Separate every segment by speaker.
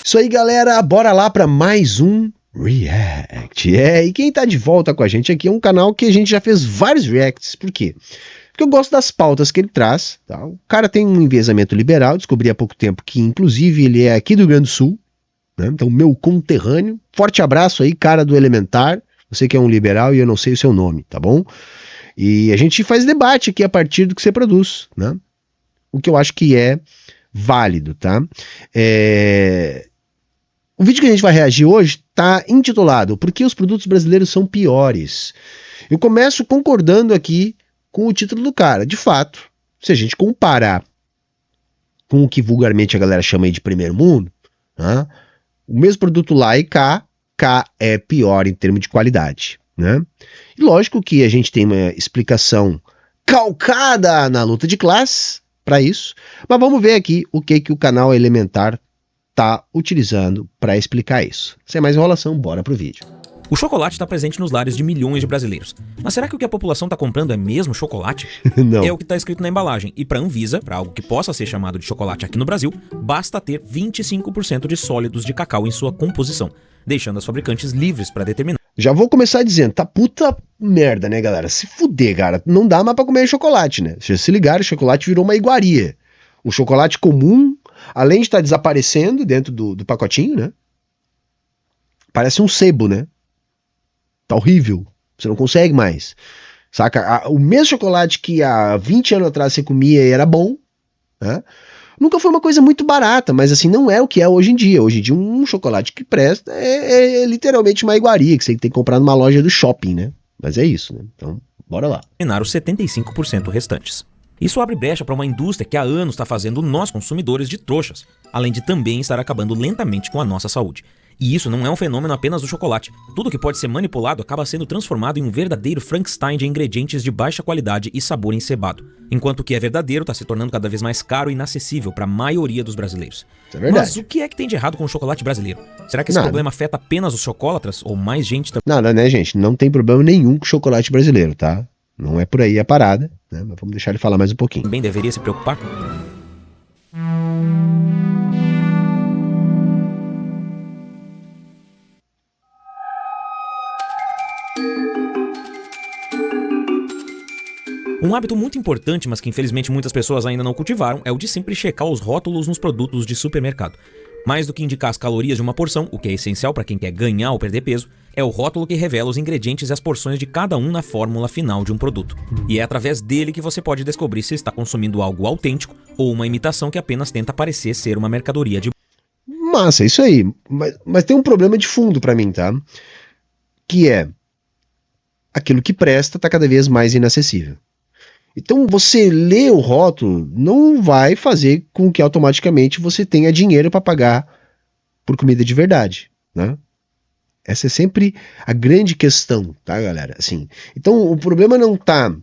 Speaker 1: Isso aí, galera, bora lá para mais um React. E quem tá de volta com a gente aqui é um canal que a gente já fez vários reacts. Por quê? Porque eu gosto das pautas que ele traz, tá? O cara tem um enviesamento liberal, descobri há pouco tempo que inclusive ele é aqui do Rio Grande do Sul, né? Então meu conterrâneo. Forte abraço aí, cara do Elementar. Você que é um liberal e eu não sei o seu nome, tá bom? E a gente faz debate aqui a partir do que você produz, né? O que eu acho que é válido, tá? O vídeo que a gente vai reagir hoje está intitulado "Por que os produtos brasileiros são piores?". Eu começo concordando aqui com o título do cara. De fato, se a gente comparar com o que vulgarmente a galera chama aí de primeiro mundo, né? O mesmo produto lá e cá é pior em termos de qualidade, né? E lógico que a gente tem uma explicação calcada na luta de classes para isso, mas vamos ver aqui o que o canal Elementar está utilizando para explicar isso. Sem mais enrolação, bora pro vídeo.
Speaker 2: O chocolate está presente nos lares de milhões de brasileiros. Mas será que o que a população está comprando é mesmo chocolate?
Speaker 1: Não.
Speaker 2: É o que está escrito na embalagem. E para a Anvisa, para algo que possa ser chamado de chocolate aqui no Brasil, basta ter 25% de sólidos de cacau em sua composição, deixando as fabricantes livres para determinar.
Speaker 1: Já vou começar dizendo, tá puta merda, né, galera? Se fuder, cara, não dá mais pra comer chocolate, né? Vocês se ligaram, o chocolate virou uma iguaria. O chocolate comum, além de estar desaparecendo dentro do pacotinho, né? Parece um sebo, né? Tá horrível. Você não consegue mais. Saca? O mesmo chocolate que há 20 anos atrás você comia e era bom, né? Nunca foi uma coisa muito barata, mas assim, não é o que é hoje em dia. Hoje em dia um chocolate que presta é literalmente uma iguaria, que você tem que comprar numa loja do shopping, né? Mas é isso, né? Então, bora lá.
Speaker 2: Os 75% restantes. Isso abre brecha para uma indústria que há anos está fazendo nós consumidores de trouxas, além de também estar acabando lentamente com a nossa saúde. E isso não é um fenômeno apenas do chocolate. Tudo que pode ser manipulado acaba sendo transformado em um verdadeiro Frankenstein de ingredientes de baixa qualidade e sabor encebado. Enquanto o que é verdadeiro está se tornando cada vez mais caro e inacessível para a maioria dos brasileiros.
Speaker 1: Isso é verdade.
Speaker 2: Mas o que é que tem de errado com o chocolate brasileiro? Será que esse problema afeta apenas os chocolatras ou mais gente também?
Speaker 1: Nada, né, gente? Não tem problema nenhum com o chocolate brasileiro, tá? Não é por aí a parada, né? Mas vamos deixar ele falar mais um pouquinho.
Speaker 2: Também deveria se preocupar? Um hábito muito importante, mas que infelizmente muitas pessoas ainda não cultivaram, é o de sempre checar os rótulos nos produtos de supermercado. Mais do que indicar as calorias de uma porção, o que é essencial para quem quer ganhar ou perder peso, é o rótulo que revela os ingredientes e as porções de cada um na fórmula final de um produto. E é através dele que você pode descobrir se está consumindo algo autêntico ou uma imitação que apenas tenta parecer ser uma mercadoria de...
Speaker 1: Massa, isso aí. Mas tem um problema de fundo para mim, tá? Que é aquilo que presta tá cada vez mais inacessível. Então você ler o rótulo não vai fazer com que automaticamente você tenha dinheiro para pagar por comida de verdade, né? Essa é sempre a grande questão, tá, galera? Assim, então o problema não tá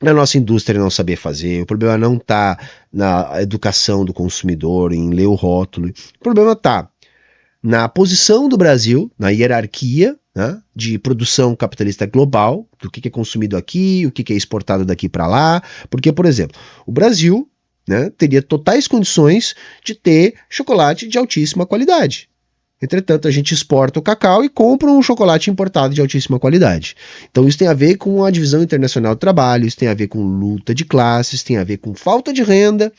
Speaker 1: na nossa indústria não saber fazer, o problema não tá na educação do consumidor, em ler o rótulo, o problema tá na posição do Brasil, na hierarquia, né, de produção capitalista global, do que é consumido aqui, o que é exportado daqui para lá, porque, por exemplo, o Brasil, né, teria totais condições de ter chocolate de altíssima qualidade. Entretanto, a gente exporta o cacau e compra um chocolate importado de altíssima qualidade. Então isso tem a ver com a divisão internacional do trabalho, isso tem a ver com luta de classes, tem a ver com falta de renda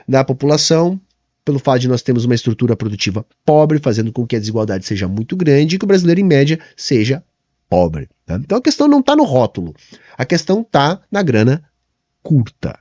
Speaker 1: da população, pelo fato de nós termos uma estrutura produtiva pobre, fazendo com que a desigualdade seja muito grande e que o brasileiro, em média, seja pobre. Tá? Então a questão não está no rótulo, a questão está na grana curta.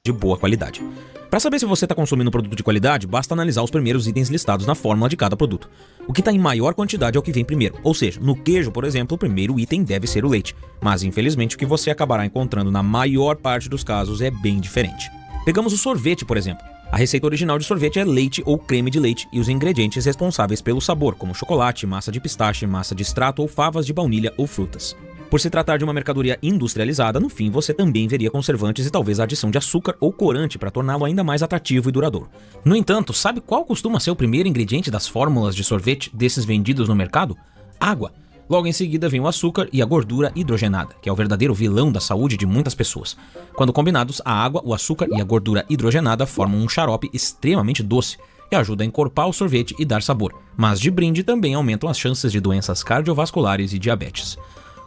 Speaker 2: De boa qualidade. Para saber se você está consumindo um produto de qualidade, basta analisar os primeiros itens listados na fórmula de cada produto. O que está em maior quantidade é o que vem primeiro, ou seja, no queijo, por exemplo, o primeiro item deve ser o leite. Mas, infelizmente, o que você acabará encontrando na maior parte dos casos é bem diferente. Pegamos o sorvete, por exemplo. A receita original de sorvete é leite ou creme de leite e os ingredientes responsáveis pelo sabor, como chocolate, massa de pistache, massa de extrato ou favas de baunilha ou frutas. Por se tratar de uma mercadoria industrializada, no fim você também veria conservantes e talvez a adição de açúcar ou corante para torná-lo ainda mais atrativo e duradouro. No entanto, sabe qual costuma ser o primeiro ingrediente das fórmulas de sorvete desses vendidos no mercado? Água. Logo em seguida vem o açúcar e a gordura hidrogenada, que é o verdadeiro vilão da saúde de muitas pessoas. Quando combinados, a água, o açúcar e a gordura hidrogenada formam um xarope extremamente doce, que ajuda a encorpar o sorvete e dar sabor, mas de brinde também aumentam as chances de doenças cardiovasculares e diabetes.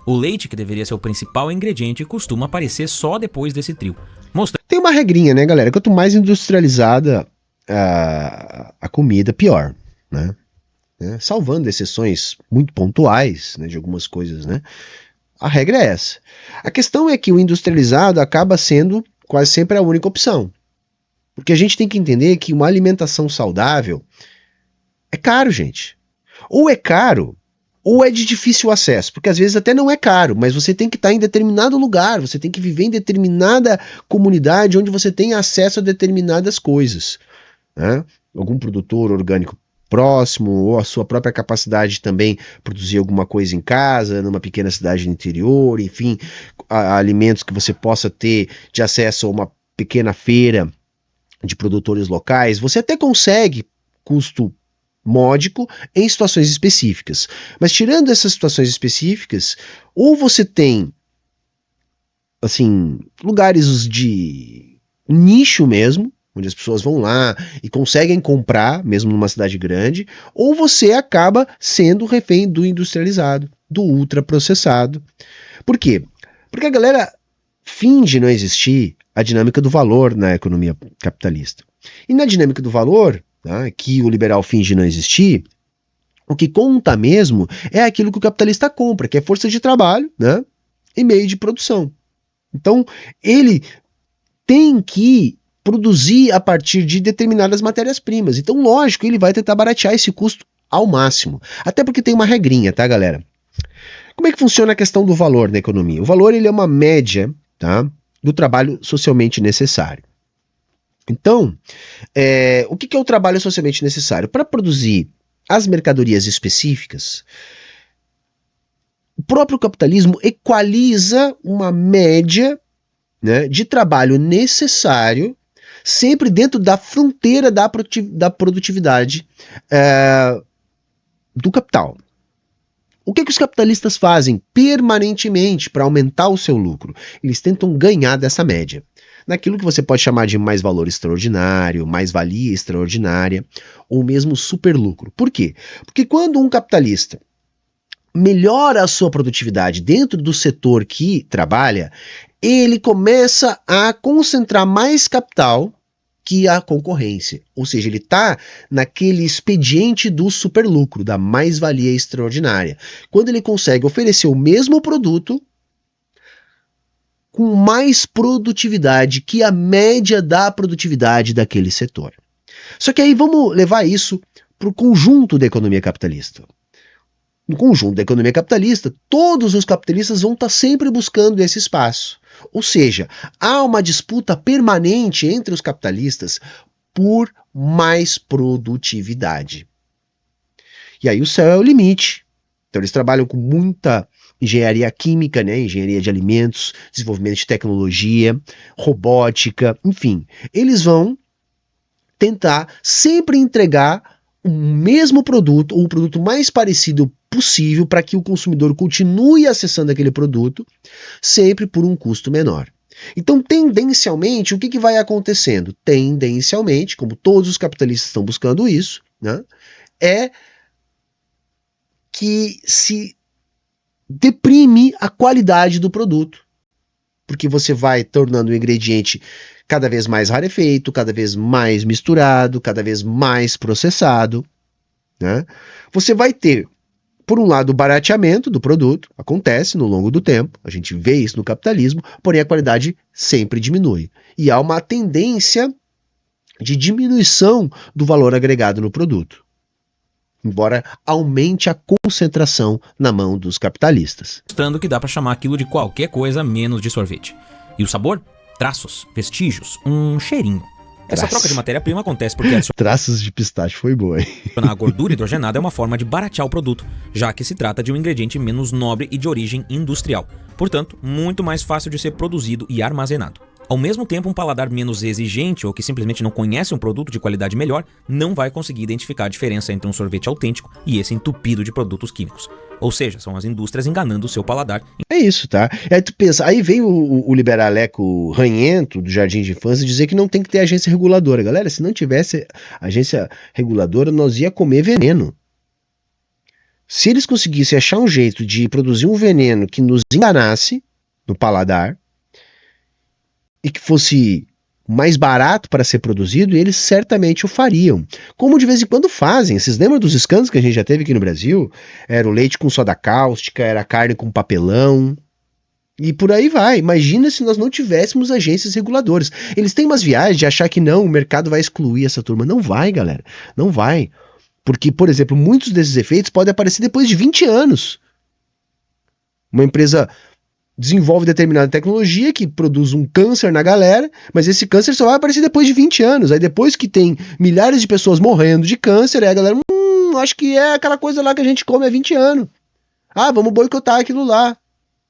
Speaker 2: O leite, que deveria ser o principal ingrediente, costuma aparecer só depois desse trio.
Speaker 1: Tem uma regrinha, né, galera? Quanto mais industrializada a comida, pior, né? Salvando exceções muito pontuais, né, de algumas coisas, né? A regra é essa. A questão é que o industrializado acaba sendo quase sempre a única opção. Porque a gente tem que entender que uma alimentação saudável é caro, gente. Ou é caro, ou é de difícil acesso. Porque às vezes até não é caro, mas você tem que estar em determinado lugar, você tem que viver em determinada comunidade onde você tem acesso a determinadas coisas, né? Algum produtor orgânico próximo, ou a sua própria capacidade de também produzir alguma coisa em casa, numa pequena cidade no interior, enfim, alimentos que você possa ter de acesso a uma pequena feira de produtores locais. Você até consegue custo módico em situações específicas, mas tirando essas situações específicas, ou você tem assim, lugares de nicho mesmo, onde as pessoas vão lá e conseguem comprar, mesmo numa cidade grande, ou você acaba sendo refém do industrializado, do ultraprocessado. Por quê? Porque a galera finge não existir a dinâmica do valor na economia capitalista. E na dinâmica do valor, tá, que o liberal finge não existir, o que conta mesmo é aquilo que o capitalista compra, que é força de trabalho, né, e meio de produção. Então, ele tem que produzir a partir de determinadas matérias-primas. Então, lógico, ele vai tentar baratear esse custo ao máximo. Até porque tem uma regrinha, tá, galera? Como é que funciona a questão do valor na economia? O valor, ele é uma média, tá, do trabalho socialmente necessário. Então, o que é o trabalho socialmente necessário? Para produzir as mercadorias específicas, o próprio capitalismo equaliza uma média, né, de trabalho necessário, sempre dentro da fronteira da produtividade do capital. O que os capitalistas fazem permanentemente para aumentar o seu lucro? Eles tentam ganhar dessa média, naquilo que você pode chamar de mais valor extraordinário, mais-valia extraordinária, ou mesmo superlucro. Por quê? Porque quando um capitalista melhora a sua produtividade dentro do setor que trabalha, ele começa a concentrar mais capital que a concorrência. Ou seja, ele está naquele expediente do superlucro, da mais-valia extraordinária. Quando ele consegue oferecer o mesmo produto com mais produtividade que a média da produtividade daquele setor. Só que aí vamos levar isso para o conjunto da economia capitalista. No conjunto da economia capitalista, todos os capitalistas vão estar sempre buscando esse espaço. Ou seja, há uma disputa permanente entre os capitalistas por mais produtividade. E aí o céu é o limite. Então eles trabalham com muita engenharia química, né? Engenharia de alimentos, desenvolvimento de tecnologia, robótica, enfim. Eles vão tentar sempre entregar o mesmo produto, ou o produto mais parecido possível, para que o consumidor continue acessando aquele produto, sempre por um custo menor. Então, tendencialmente, o que vai acontecendo? Tendencialmente, como todos os capitalistas estão buscando isso, né, é que se deprime a qualidade do produto, porque você vai tornando o ingrediente cada vez mais rarefeito, cada vez mais misturado, cada vez mais processado, né? Você vai ter, por um lado, o barateamento do produto, acontece no longo do tempo, a gente vê isso no capitalismo, porém a qualidade sempre diminui. E há uma tendência de diminuição do valor agregado no produto, embora aumente a concentração na mão dos capitalistas.
Speaker 2: Mostrando que dá para chamar aquilo de qualquer coisa menos de sorvete. E o sabor? Traços, vestígios, um cheirinho. Essa troca de matéria-prima acontece porque
Speaker 1: traços de pistache foi boa, hein?
Speaker 2: A gordura hidrogenada é uma forma de baratear o produto, já que se trata de um ingrediente menos nobre e de origem industrial, portanto, muito mais fácil de ser produzido e armazenado. Ao mesmo tempo, um paladar menos exigente ou que simplesmente não conhece um produto de qualidade melhor não vai conseguir identificar a diferença entre um sorvete autêntico e esse entupido de produtos químicos. Ou seja, são as indústrias enganando o seu paladar.
Speaker 1: É isso, tá? Aí tu pensa, aí vem o liberaleco ranhento do Jardim de Infância dizer que não tem que ter agência reguladora. Galera, se não tivesse agência reguladora, nós ia comer veneno. Se eles conseguissem achar um jeito de produzir um veneno que nos enganasse no paladar e que fosse mais barato para ser produzido, eles certamente o fariam. Como de vez em quando fazem. Vocês lembram dos escândalos que a gente já teve aqui no Brasil? Era o leite com soda cáustica, era a carne com papelão. E por aí vai. Imagina se nós não tivéssemos agências reguladoras. Eles têm umas viagens de achar que não, o mercado vai excluir essa turma. Não vai, galera. Não vai. Porque, por exemplo, muitos desses efeitos podem aparecer depois de 20 anos. Uma empresa desenvolve determinada tecnologia que produz um câncer na galera, mas esse câncer só vai aparecer depois de 20 anos. Aí depois que tem milhares de pessoas morrendo de câncer, aí a galera, acho que é aquela coisa lá que a gente come há 20 anos. Ah, vamos boicotar aquilo lá.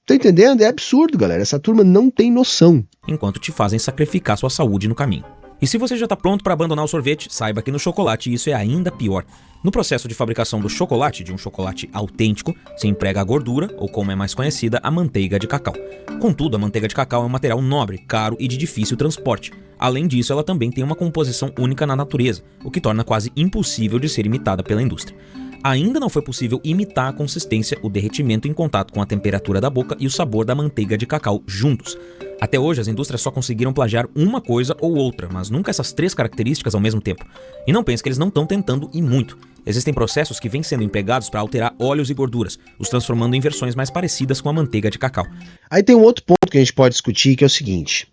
Speaker 1: Tá entendendo? É absurdo, galera. Essa turma não tem noção.
Speaker 2: Enquanto te fazem sacrificar sua saúde no caminho. E se você já está pronto para abandonar o sorvete, saiba que no chocolate isso é ainda pior. No processo de fabricação do chocolate, de um chocolate autêntico, se emprega a gordura, ou como é mais conhecida, a manteiga de cacau. Contudo, a manteiga de cacau é um material nobre, caro e de difícil transporte. Além disso, ela também tem uma composição única na natureza, o que torna quase impossível de ser imitada pela indústria. Ainda não foi possível imitar a consistência, o derretimento em contato com a temperatura da boca e o sabor da manteiga de cacau juntos. Até hoje, as indústrias só conseguiram plagiar uma coisa ou outra, mas nunca essas três características ao mesmo tempo. E não pense que eles não estão tentando e muito. Existem processos que vêm sendo empregados para alterar óleos e gorduras, os transformando em versões mais parecidas com a manteiga de cacau.
Speaker 1: Aí tem um outro ponto que a gente pode discutir, que é o seguinte.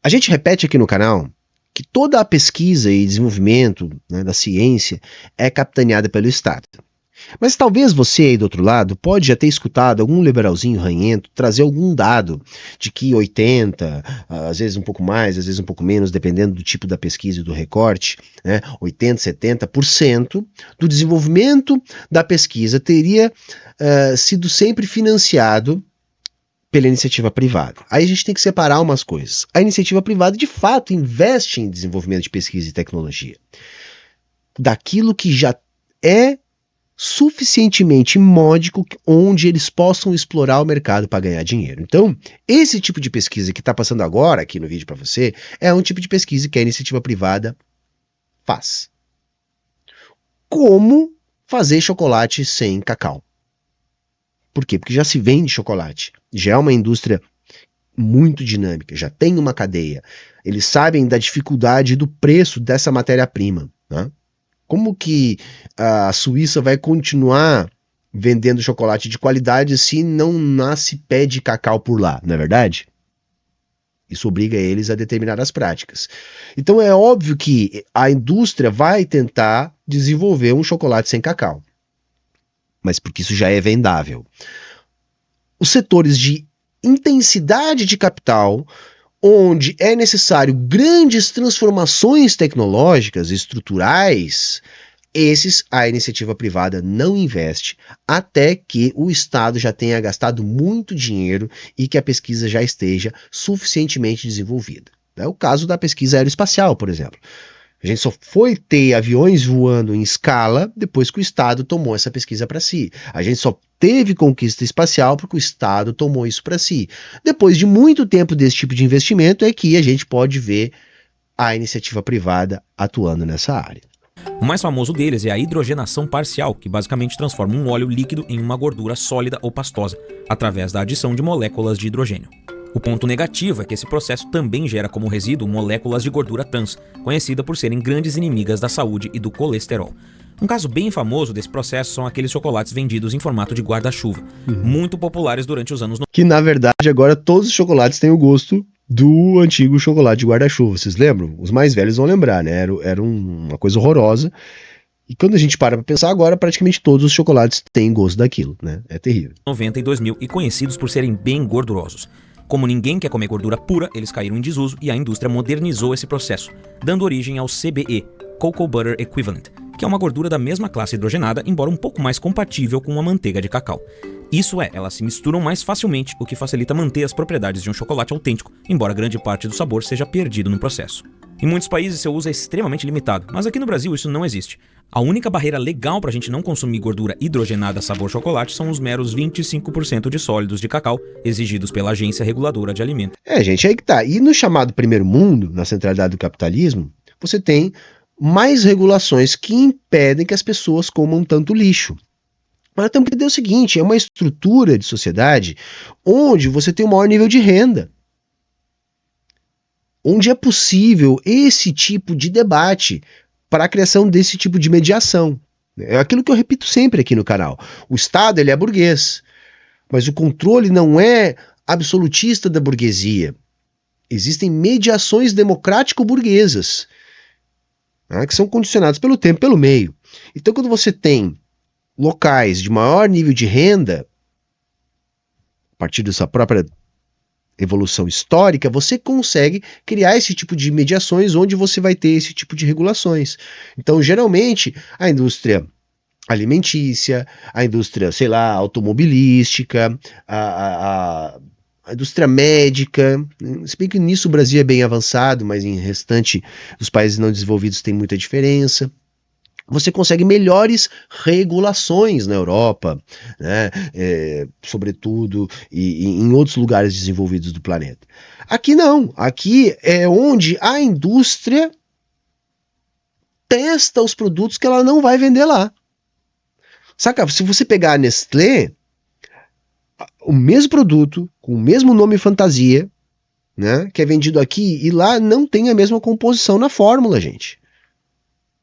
Speaker 1: A gente repete aqui no canal que toda a pesquisa e desenvolvimento, né, da ciência é capitaneada pelo Estado. Mas talvez você aí do outro lado pode já ter escutado algum liberalzinho ranhento trazer algum dado de que 80, às vezes um pouco mais, às vezes um pouco menos, dependendo do tipo da pesquisa e do recorte, né, 80, 70% do desenvolvimento da pesquisa teria sido sempre financiado pela iniciativa privada. Aí a gente tem que separar umas coisas. A iniciativa privada, de fato, investe em desenvolvimento de pesquisa e tecnologia. Daquilo que já é suficientemente módico onde eles possam explorar o mercado para ganhar dinheiro. Então, esse tipo de pesquisa que está passando agora aqui no vídeo para você é um tipo de pesquisa que a iniciativa privada faz. Como fazer chocolate sem cacau? Por quê? Porque já se vende chocolate, já é uma indústria muito dinâmica, já tem uma cadeia. Eles sabem da dificuldade do preço dessa matéria-prima, né? Como que a Suíça vai continuar vendendo chocolate de qualidade se não nasce pé de cacau por lá, não é verdade? Isso obriga eles a determinadas práticas. Então é óbvio que a indústria vai tentar desenvolver um chocolate sem cacau. Mas porque isso já é vendável. Os setores de intensidade de capital, onde é necessário grandes transformações tecnológicas, estruturais, esses a iniciativa privada não investe até que o Estado já tenha gastado muito dinheiro e que a pesquisa já esteja suficientemente desenvolvida. É o caso da pesquisa aeroespacial, por exemplo. A gente só foi ter aviões voando em escala depois que o Estado tomou essa pesquisa para si. A gente só teve conquista espacial porque o Estado tomou isso para si. Depois de muito tempo desse tipo de investimento é que a gente pode ver a iniciativa privada atuando nessa área.
Speaker 2: O mais famoso deles é a hidrogenação parcial, que basicamente transforma um óleo líquido em uma gordura sólida ou pastosa, através da adição de moléculas de hidrogênio. O ponto negativo é que esse processo também gera como resíduo moléculas de gordura trans, conhecida por serem grandes inimigas da saúde e do colesterol. Um caso bem famoso desse processo são aqueles chocolates vendidos em formato de guarda-chuva, muito populares durante os anos 90.
Speaker 1: Que na verdade agora todos os chocolates têm o gosto do antigo chocolate de guarda-chuva, vocês lembram? Os mais velhos vão lembrar, né? Era uma coisa horrorosa. E quando a gente para pensar agora, praticamente todos os chocolates têm gosto daquilo, né? É terrível.
Speaker 2: 90 e 2000 e conhecidos por serem bem gordurosos. Como ninguém quer comer gordura pura, eles caíram em desuso e a indústria modernizou esse processo, dando origem ao CBE, Cocoa Butter Equivalent, que é uma gordura da mesma classe hidrogenada, embora um pouco mais compatível com a manteiga de cacau. Isso é, elas se misturam mais facilmente, o que facilita manter as propriedades de um chocolate autêntico, embora grande parte do sabor seja perdido no processo. Em muitos países seu uso é extremamente limitado, mas aqui no Brasil isso não existe. A única barreira legal para a gente não consumir gordura hidrogenada sabor chocolate são os meros 25% de sólidos de cacau exigidos pela Agência Reguladora de Alimentos.
Speaker 1: Gente, aí que tá. E no chamado primeiro mundo, na centralidade do capitalismo, você tem mais regulações que impedem que as pessoas comam tanto lixo. Mas temos que entender o seguinte, é uma estrutura de sociedade onde você tem o maior nível de renda. Onde é possível esse tipo de debate para a criação desse tipo de mediação. É aquilo que eu repito sempre aqui no canal. O Estado, ele é burguês, mas o controle não é absolutista da burguesia. Existem mediações democrático-burguesas, né, que são condicionadas pelo tempo e pelo meio. Então, quando você tem locais de maior nível de renda, a partir da sua própria evolução histórica, você consegue criar esse tipo de mediações onde você vai ter esse tipo de regulações. Então, geralmente, a indústria alimentícia, a indústria, sei lá, automobilística, a indústria médica, se bem que nisso o Brasil é bem avançado, mas em restante dos países não desenvolvidos tem muita diferença. Você consegue melhores regulações na Europa, né, sobretudo e em outros lugares desenvolvidos do planeta. Aqui não, aqui é onde a indústria testa os produtos que ela não vai vender lá. Saca? Se você pegar a Nestlé, o mesmo produto, com o mesmo nome fantasia, né, que é vendido aqui, e lá não tem a mesma composição na fórmula, gente.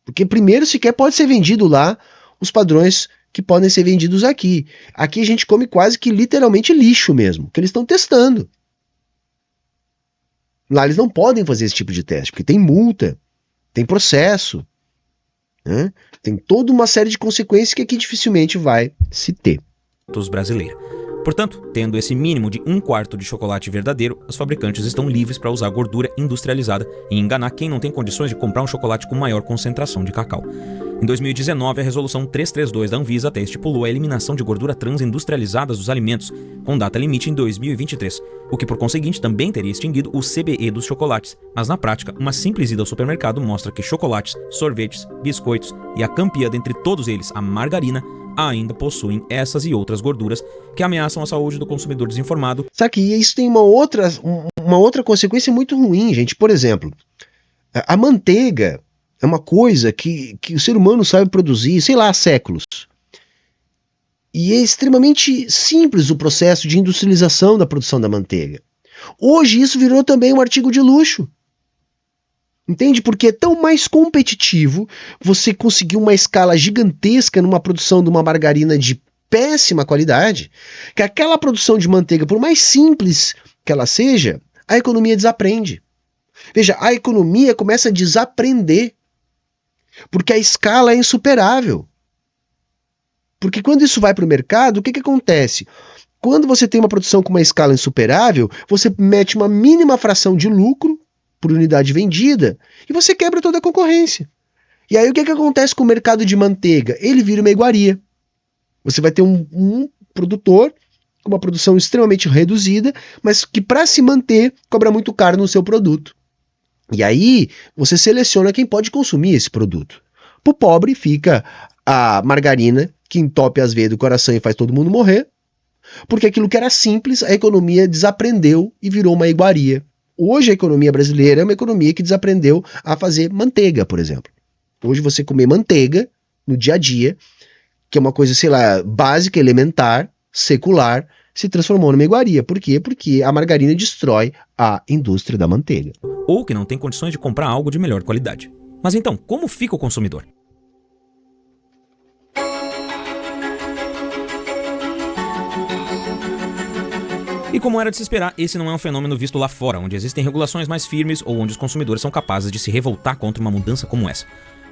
Speaker 1: Porque primeiro sequer pode ser vendido lá os padrões que podem ser vendidos aqui. Aqui a gente come quase que literalmente lixo mesmo, que eles estão testando. Lá eles não podem fazer esse tipo de teste, porque tem multa, tem processo, né? Tem toda uma série de consequências que aqui dificilmente vai se ter.
Speaker 2: Brasileira. Portanto, tendo esse mínimo de 1/4 de chocolate verdadeiro, os fabricantes estão livres para usar gordura industrializada e enganar quem não tem condições de comprar um chocolate com maior concentração de cacau. Em 2019, a Resolução 332 da Anvisa até estipulou a eliminação de gordura trans industrializadas dos alimentos, com data limite em 2023, o que por conseguinte também teria extinguido o CBE dos chocolates. Mas na prática, uma simples ida ao supermercado mostra que chocolates, sorvetes, biscoitos e a campeã dentre todos eles, a margarina, ainda possuem essas e outras gorduras que ameaçam a saúde do consumidor desinformado.
Speaker 1: Sabe que isso tem uma outra consequência muito ruim, gente. Por exemplo, a manteiga é uma coisa que o ser humano sabe produzir, sei lá, há séculos. E é extremamente simples o processo de industrialização da produção da manteiga. Hoje isso virou também um artigo de luxo. Entende? Porque é tão mais competitivo você conseguir uma escala gigantesca numa produção de uma margarina de péssima qualidade, que aquela produção de manteiga, por mais simples que ela seja, a economia desaprende. Veja, a economia começa a desaprender, porque a escala é insuperável. Porque quando isso vai para o mercado, o que acontece? Quando você tem uma produção com uma escala insuperável, você mete uma mínima fração de lucro por unidade vendida, e você quebra toda a concorrência. E aí o que acontece com o mercado de manteiga? Ele vira uma iguaria. Você vai ter um produtor com uma produção extremamente reduzida, mas que para se manter cobra muito caro no seu produto. E aí você seleciona quem pode consumir esse produto. Para o pobre fica a margarina, que entope as veias do coração e faz todo mundo morrer, porque aquilo que era simples, a economia desaprendeu e virou uma iguaria. Hoje a economia brasileira é uma economia que desaprendeu a fazer manteiga, por exemplo. Hoje você comer manteiga no dia a dia, que é uma coisa, sei lá, básica, elementar, secular, se transformou numa iguaria. Por quê? Porque a margarina destrói a indústria da manteiga.
Speaker 2: Ou que não tem condições de comprar algo de melhor qualidade. Mas então, como fica o consumidor? E como era de se esperar, esse não é um fenômeno visto lá fora, onde existem regulações mais firmes ou onde os consumidores são capazes de se revoltar contra uma mudança como essa.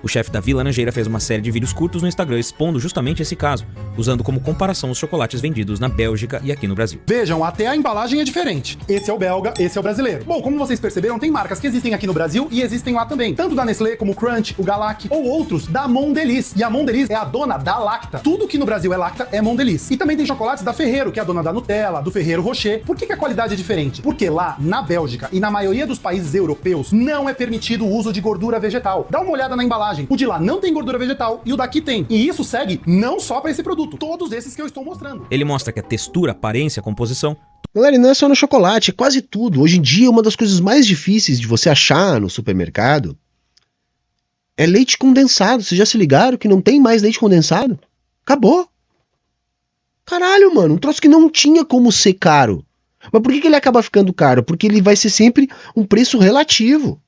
Speaker 2: O chefe da Vila Laranjeira fez uma série de vídeos curtos no Instagram expondo justamente esse caso, usando como comparação os chocolates vendidos na Bélgica e aqui no Brasil.
Speaker 3: Vejam, até a embalagem é diferente. Esse é o belga, esse é o brasileiro. Bom, como vocês perceberam, tem marcas que existem aqui no Brasil e existem lá também. Tanto da Nestlé como o Crunch, o Galac, ou outros da Mondelez. E a Mondelez é a dona da Lacta. Tudo que no Brasil é Lacta é Mondelez. E também tem chocolates da Ferrero, que é a dona da Nutella, do Ferrero Rocher. Por que a qualidade é diferente? Porque lá, na Bélgica e na maioria dos países europeus, não é permitido o uso de gordura vegetal. Dá uma olhada na embalagem. O de lá não tem gordura vegetal e o daqui tem. E isso segue não só para esse produto, todos esses que eu estou mostrando.
Speaker 2: Ele mostra que a textura, aparência, composição...
Speaker 1: Galera, e não é só no chocolate, é quase tudo. Hoje em dia, uma das coisas mais difíceis de você achar no supermercado é leite condensado. Vocês já se ligaram que não tem mais leite condensado? Acabou. Caralho, mano, um troço que não tinha como ser caro. Mas por que ele acaba ficando caro? Porque ele vai ser sempre um preço relativo.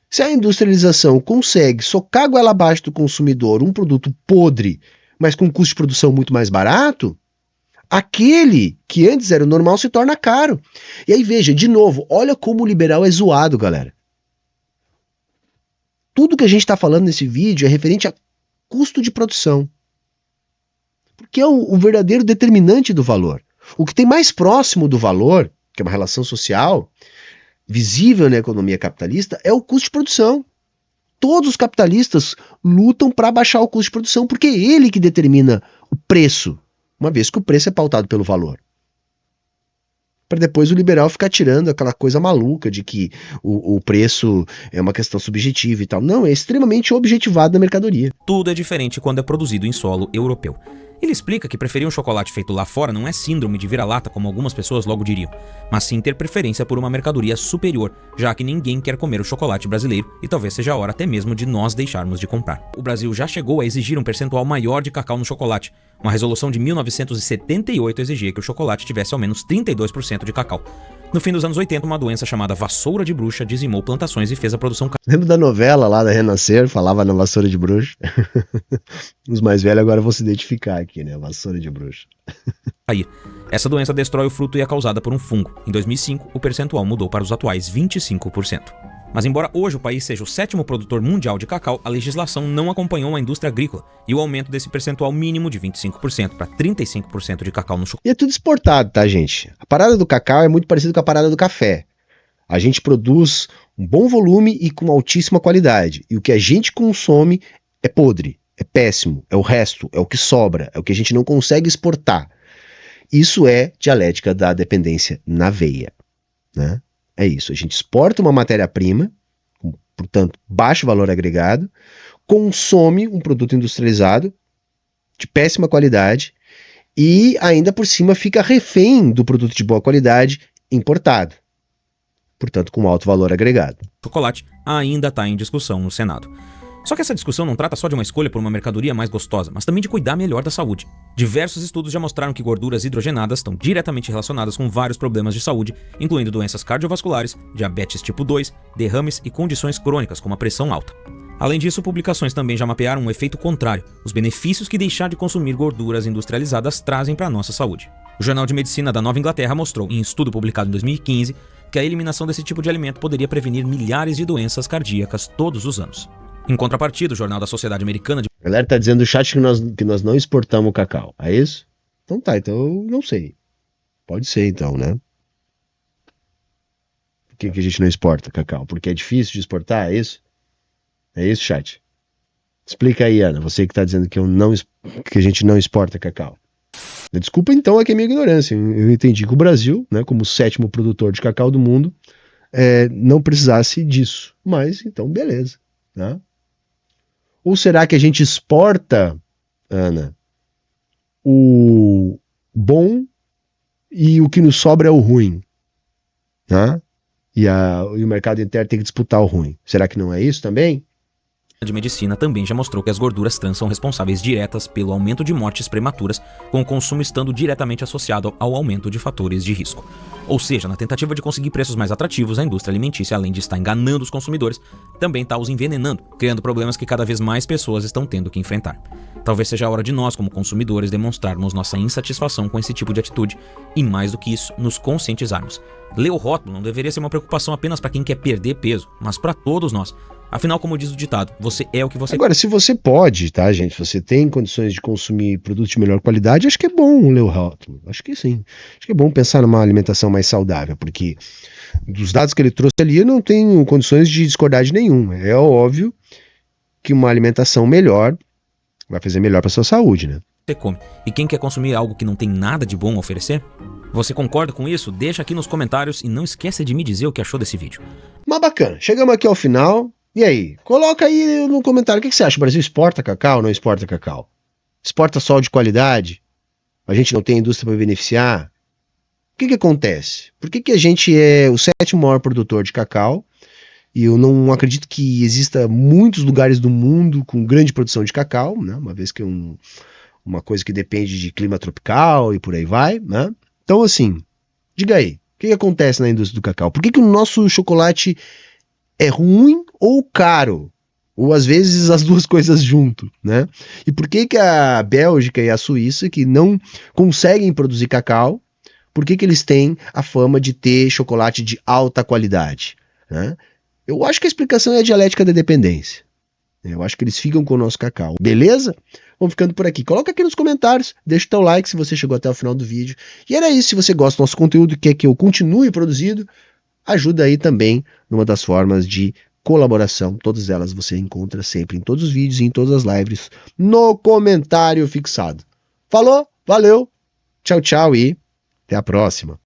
Speaker 1: Se a industrialização consegue socar a goela abaixo do consumidor um produto podre, mas com um custo de produção muito mais barato, aquele que antes era normal se torna caro. E aí veja, de novo, olha como o liberal é zoado, galera. Tudo que a gente está falando nesse vídeo é referente a custo de produção. Porque é o verdadeiro determinante do valor. O que tem mais próximo do valor, que é uma relação social visível na economia capitalista, é o custo de produção. Todos os capitalistas lutam para baixar o custo de produção, porque é ele que determina o preço, uma vez que o preço é pautado pelo valor. Para depois o liberal ficar tirando aquela coisa maluca de que o preço é uma questão subjetiva e tal. Não, é extremamente objetivado na mercadoria.
Speaker 2: Tudo é diferente quando é produzido em solo europeu. Ele explica que preferir um chocolate feito lá fora não é síndrome de vira-lata, como algumas pessoas logo diriam, mas sim ter preferência por uma mercadoria superior, já que ninguém quer comer o chocolate brasileiro e talvez seja a hora até mesmo de nós deixarmos de comprar. O Brasil já chegou a exigir um percentual maior de cacau no chocolate. Uma resolução de 1978 exigia que o chocolate tivesse ao menos 32% de cacau. No fim dos anos 80, uma doença chamada vassoura de bruxa dizimou plantações e fez a produção...
Speaker 1: Lembra da novela lá da Renascer? Falava na vassoura de bruxa. Os mais velhos agora vão se identificar aqui, né? Vassoura de bruxa.
Speaker 2: Aí, essa doença destrói o fruto e é causada por um fungo. Em 2005, o percentual mudou para os atuais 25%. Mas embora hoje o país seja o 7º produtor mundial de cacau, a legislação não acompanhou a indústria agrícola e o aumento desse percentual mínimo de 25% para 35% de cacau no chocolate.
Speaker 1: E é tudo exportado, tá, gente? A parada do cacau é muito parecida com a parada do café. A gente produz um bom volume e com altíssima qualidade. E o que a gente consome é podre, é péssimo, é o resto, é o que sobra, é o que a gente não consegue exportar. Isso é dialética da dependência na veia, né? É isso, a gente exporta uma matéria-prima, com, portanto, baixo valor agregado, consome um produto industrializado de péssima qualidade e ainda por cima fica refém do produto de boa qualidade importado, portanto com alto valor agregado.
Speaker 2: O chocolate ainda está em discussão no Senado. Só que essa discussão não trata só de uma escolha por uma mercadoria mais gostosa, mas também de cuidar melhor da saúde. Diversos estudos já mostraram que gorduras hidrogenadas estão diretamente relacionadas com vários problemas de saúde, incluindo doenças cardiovasculares, diabetes tipo 2, derrames e condições crônicas como a pressão alta. Além disso, publicações também já mapearam um efeito contrário, os benefícios que deixar de consumir gorduras industrializadas trazem para a nossa saúde. O Jornal de Medicina da Nova Inglaterra mostrou, em estudo publicado em 2015, que a eliminação desse tipo de alimento poderia prevenir milhares de doenças cardíacas todos os anos. Em contrapartida, o Jornal da Sociedade Americana de...
Speaker 1: A galera tá dizendo no chat que nós não exportamos cacau, é isso? Então tá, então eu não sei. Pode ser então, né? Por que a gente não exporta cacau? Porque é difícil de exportar, é isso? É isso, chat? Explica aí, Ana, você que tá dizendo que a gente não exporta cacau. Desculpa então aqui a minha ignorância. Eu entendi que o Brasil, né, como o 7º produtor de cacau do mundo, não precisasse disso. Mas então beleza, né? Ou será que a gente exporta, Ana, o bom e o que nos sobra é o ruim, né? E o mercado interno tem que disputar o ruim. Será que não é isso também?
Speaker 2: de Medicina também já mostrou que as gorduras trans são responsáveis diretas pelo aumento de mortes prematuras, com o consumo estando diretamente associado ao aumento de fatores de risco. Ou seja, na tentativa de conseguir preços mais atrativos, a indústria alimentícia, além de estar enganando os consumidores, também está os envenenando, criando problemas que cada vez mais pessoas estão tendo que enfrentar. Talvez seja a hora de nós, como consumidores, demonstrarmos nossa insatisfação com esse tipo de atitude e, mais do que isso, nos conscientizarmos. Ler o rótulo não deveria ser uma preocupação apenas para quem quer perder peso, mas para todos nós. Afinal, como diz o ditado, você é o que você...
Speaker 1: Agora, se você pode, tá, gente? Se você tem condições de consumir produtos de melhor qualidade, acho que é bom ler o rótulo. Acho que sim. Acho que é bom pensar numa alimentação mais saudável, porque dos dados que ele trouxe ali, eu não tenho condições de discordar de nenhum. É óbvio que uma alimentação melhor vai fazer melhor para sua saúde, né?
Speaker 2: você come. E quem quer consumir algo que não tem nada de bom a oferecer? Você concorda com isso? Deixa aqui nos comentários e não esqueça de me dizer o que achou desse vídeo.
Speaker 1: Mas bacana, chegamos aqui ao final. E aí? Coloca aí no comentário o que você acha. O Brasil exporta cacau ou não exporta cacau? Exporta só de qualidade? A gente não tem indústria para beneficiar? O que acontece? Por que a gente é o 7º maior produtor de cacau? E eu não acredito que exista muitos lugares do mundo com grande produção de cacau, né? Uma vez que é uma coisa que depende de clima tropical e por aí vai, né? Então, assim, diga aí, o que acontece na indústria do cacau? Por que o nosso chocolate é ruim ou caro? Ou às vezes as duas coisas junto, né? E por que a Bélgica e a Suíça, que não conseguem produzir cacau, por que eles têm a fama de ter chocolate de alta qualidade, né? Eu acho que a explicação é a dialética da dependência. Eu acho que eles ficam com o nosso cacau. Beleza? Vamos ficando por aqui. Coloca aqui nos comentários, deixa o teu like se você chegou até o final do vídeo. E era isso. Se você gosta do nosso conteúdo e quer que eu continue produzindo, ajuda aí também numa das formas de colaboração. Todas elas você encontra sempre em todos os vídeos e em todas as lives no comentário fixado. Falou, valeu, tchau, tchau e até a próxima.